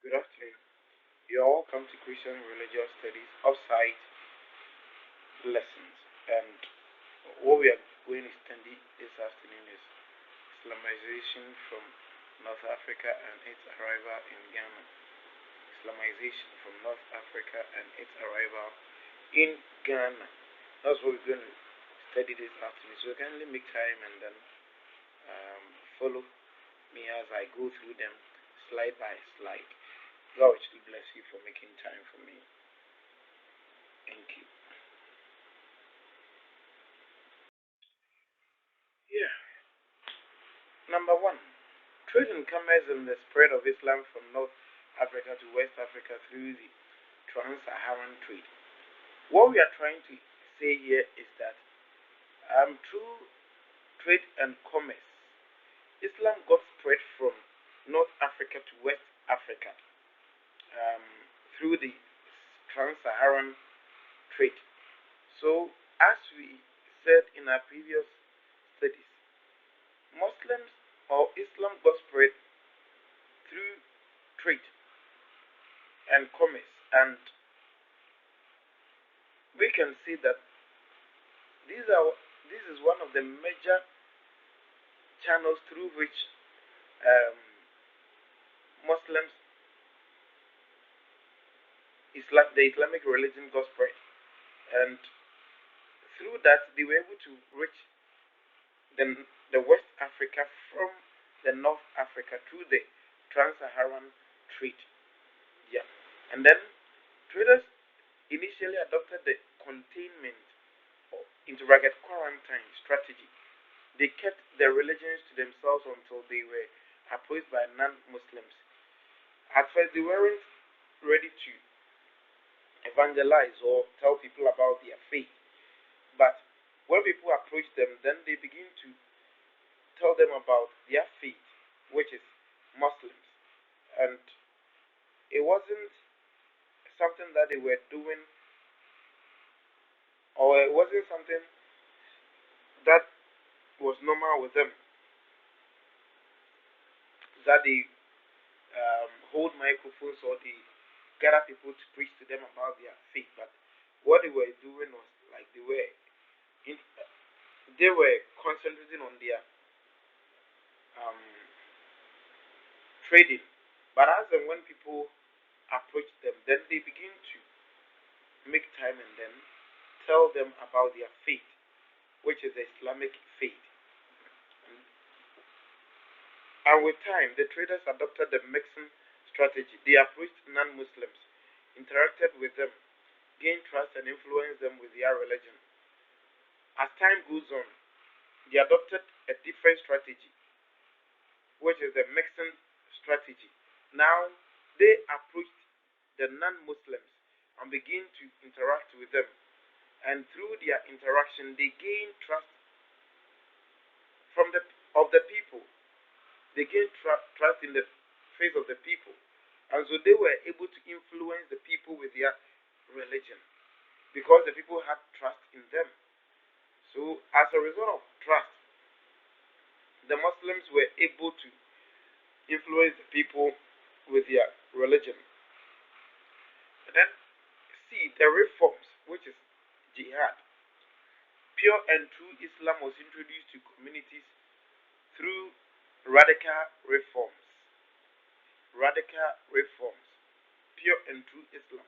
Good afternoon. You are welcome to Christian Religious Studies Offsite Lessons. And what we are going to study this afternoon is Islamization from North Africa and its arrival in Ghana. Islamization from North Africa and its arrival in Ghana. That's what we're going to study this afternoon. So kindly make time and then follow me as I go through them slide by slide. God will bless you for making time for me. Thank you. Yeah. Number one, trade in commerce and the spread of Islam from North Africa to West Africa through the trans-Saharan trade. What we are trying to say here is that through trade and commerce, Islam got spread from North Africa to West Africa um, through the trans-Saharan trade. So, as we said in our previous studies, Muslims or Islam got spread through trade and commerce, and we can see that this is one of the major channels through which um, Muslims, the Islamic religion got spread, and through that they were able to reach the West Africa from the North Africa through the trans-Saharan trade. Yeah, and then traders initially adopted the containment or into bracket quarantine strategy. They kept their religions to themselves until they were approached by non-Muslims. At first, they weren't ready to evangelize or tell people about their faith, but when people approach them, then they begin to tell them about their faith, which is Muslims. And it wasn't something that they were doing, or it wasn't something that was normal with them, that they hold microphones or they gather people to preach to them about their faith. But what they were doing was like in, they were concentrating on their um, trading. But as and when people approach them, then they begin to make time and then tell them about their faith, which is the Islamic faith. And with time, the traders adopted the mixing strategy. They approached non-Muslims, interacted with them, gained trust and influenced them with their religion. As time goes on, they adopted a different strategy, which is the mixing strategy. Now, they approached the non-Muslims and begin to interact with them. And through their interaction, they gain trust from the people. They gain trust in the face of the people. And so they were able to influence the people with their religion because the people had trust in them. So as a result of trust, the Muslims were able to influence the people with their religion. And then see the reforms, which is jihad. Pure and true Islam was introduced to communities through radical reforms. Radical reforms. Pure and true Islam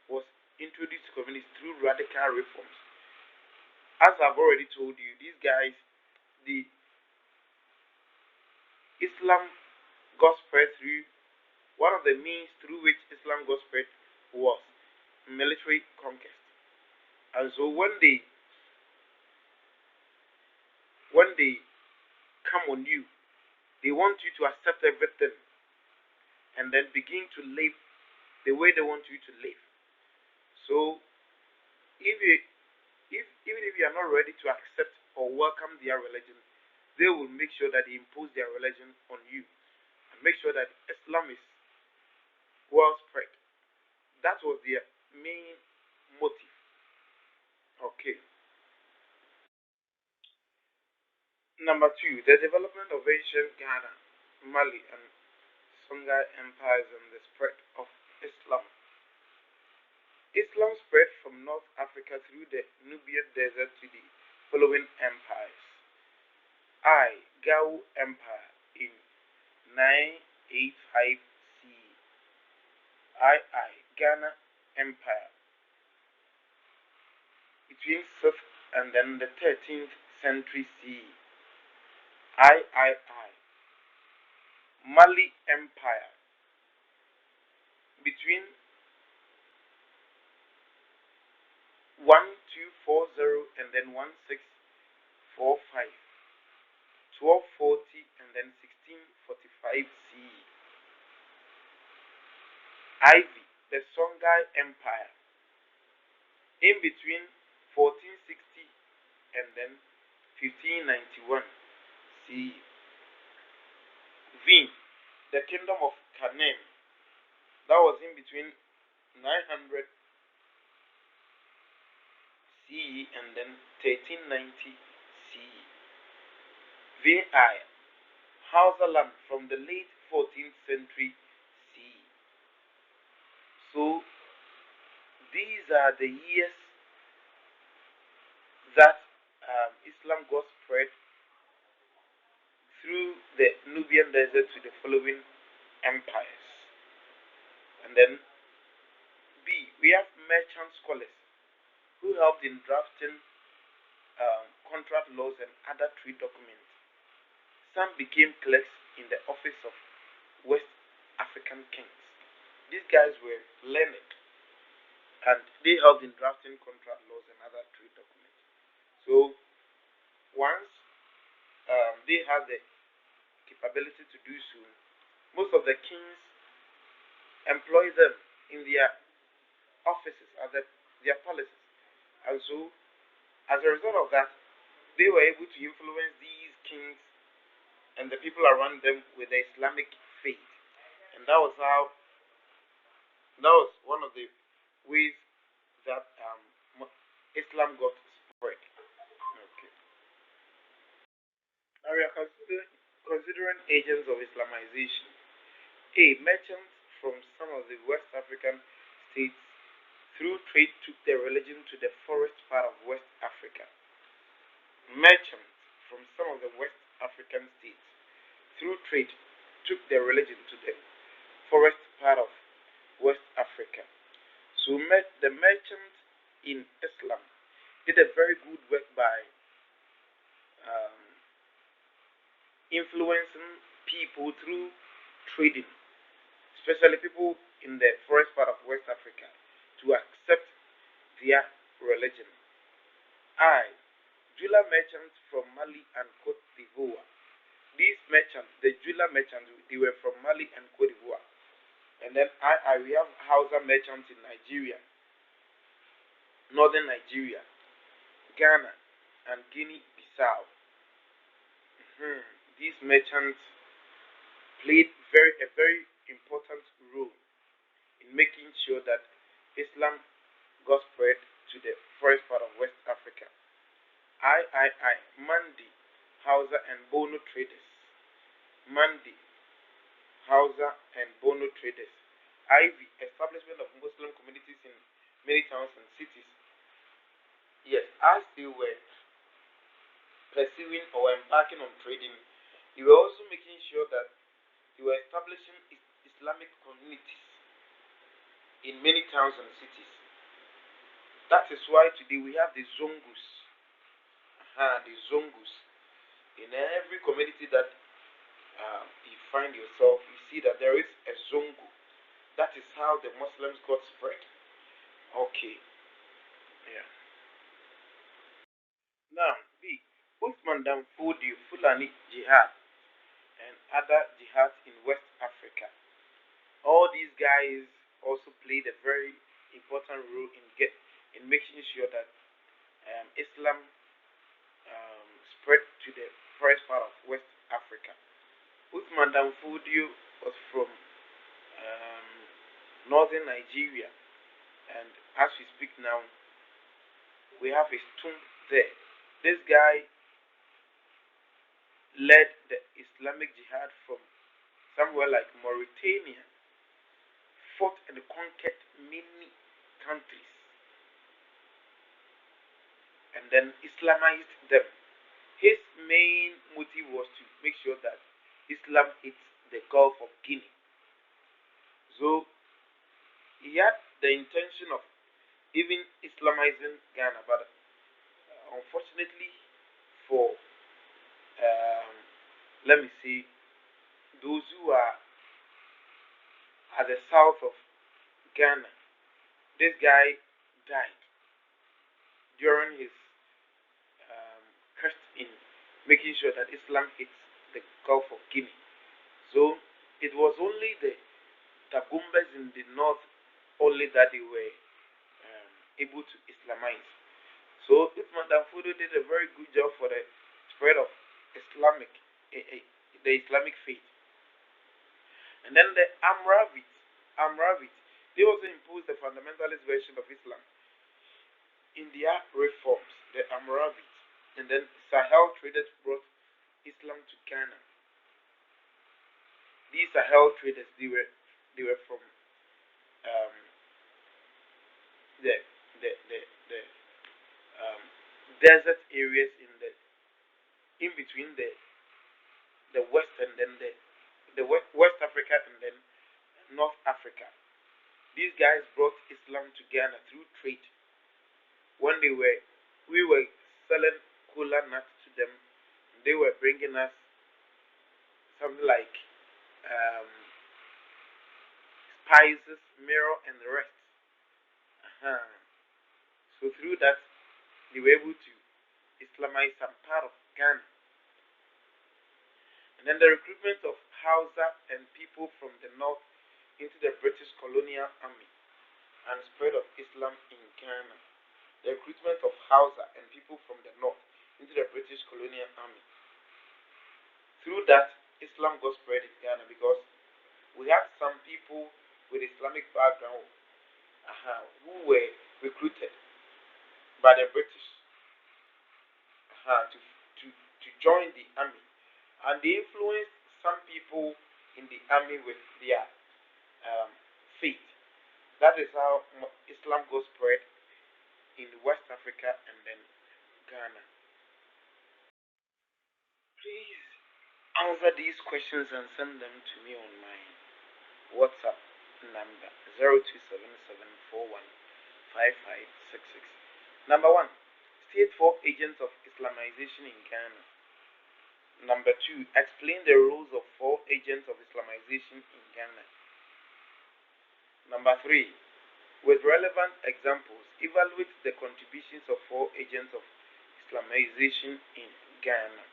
was introduced to communities through radical reforms. As I've already told you, these guys, the Islam got spread through one of the means through which Islam got spread was military conquest. And so when they come on you, they want you to accept everything and then begin to live the way they want you to live. So if you even if you are not ready to accept or welcome their religion, they will make sure that they impose their religion on you and make sure that Islam is well spread. That was their main motive. Okay. Number two, the development of ancient Ghana, Mali, and Songhai empires and the spread of Islam. Islam spread from North Africa through the Nubian desert to the following empires. I. Gao Empire in 985 CE. Ghana Empire between 6th and then the 13th century CE. I. Mali Empire between 1240 and then 1645, 1240 and then 1645 CE. Ivy, the Songhai Empire in between 1460 and then 1591 CE. V, the Kingdom of Kanem, that was in between 900 CE and then 1390 CE. VI, Hausaland from the late 14th century CE. So these are the years that Islam got spread through the Nubian desert to the following empires. And then B, we have merchant scholars who helped in drafting contract laws and other trade documents. Some became clerks in the office of West African kings. These guys were learned and they helped in drafting contract laws and other trade documents. So once they had the capability to do so, most of the kings employ them in their offices, their palaces. And so, as a result of that, they were able to influence these kings and the people around them with the Islamic faith. And that was one of the ways that Islam got spread. Okay. Now we are considering agents of Islamization. A. Merchants from some of the West African states through trade took their religion to the forest part of West Africa. Merchants from some of the West African states through trade took their religion to the forest part of West Africa. So the merchants in Islam did a very good work by influencing people through trading, especially people in the forest part of West Africa, to accept their religion. Jeweler merchants from Mali and Cote d'Ivoire. These merchants, the jeweler merchants, they were from Mali and Cote d'Ivoire. And then we have Hausa merchants in Nigeria, northern Nigeria, Ghana, and Guinea-Bissau. These merchants played a very important role in making sure that Islam got spread to the forest part of West Africa. Mandi, Hausa, and Bono traders. Mandi, Hausa, and Bono traders. Establishment of Muslim communities in many towns and cities. Yes, as they were pursuing or embarking on trading, they were also making sure that they were establishing Islamic communities in many towns and cities. That is why today we have the Zongus. The Zongus. In every community that you find yourself, you see that there is a Zongu. That is how the Muslims got spread. Okay. Yeah. Now, B. Usman Dan Fodio, Fulani Jihad, and other jihads in West Africa. All these guys also played a very important role in making sure that Islam spread to the first part of West Africa. Usman Dan Fodio was from northern Nigeria, and as we speak now, we have his tomb there. This guy led the Islamic Jihad from somewhere like Mauritania, fought and conquered many countries and then Islamized them. His main motive was to make sure that Islam hits the Gulf of Guinea. So he had the intention of even Islamizing Ghana, but unfortunately for let me see, those who are at the south of Ghana, this guy died during his quest in making sure that Islam hits the Gulf of Guinea. So it was only the Tagumbas in the north only that they were able to Islamize. So Uthman Danfodio did a very good job for the spread of Islamic, the Islamic faith. And then the Amravids, they also imposed the fundamentalist version of Islam in their reforms, the Amravids. And then Sahel traders brought Islam to Ghana. These Sahel traders, they were from um, the the desert areas in between the west and then the West Africa and then North Africa. These guys brought Islam to Ghana through trade. When we were selling cola nuts to them, they were bringing us something like um, spices, mirror, and the rest. Uh-huh. So through that, they were able to Islamize some part of Ghana. And then the recruitment of Hausa and people from the north into the British colonial army and spread of Islam in Ghana. The recruitment of Hausa and people from the north into the British colonial army. Through that, Islam got spread in Ghana because we had some people with Islamic background who were recruited by the British to join the army, and they influenced some people in the army with their faith. That is how Islam got spread in West Africa and then Ghana. Please answer these questions and send them to me on my WhatsApp number 0277415566. Number one, state four agents of Islamization in Ghana. Number two, explain the roles of four agents of Islamization in Ghana. Number three, with relevant examples, evaluate the contributions of four agents of Islamization in Ghana.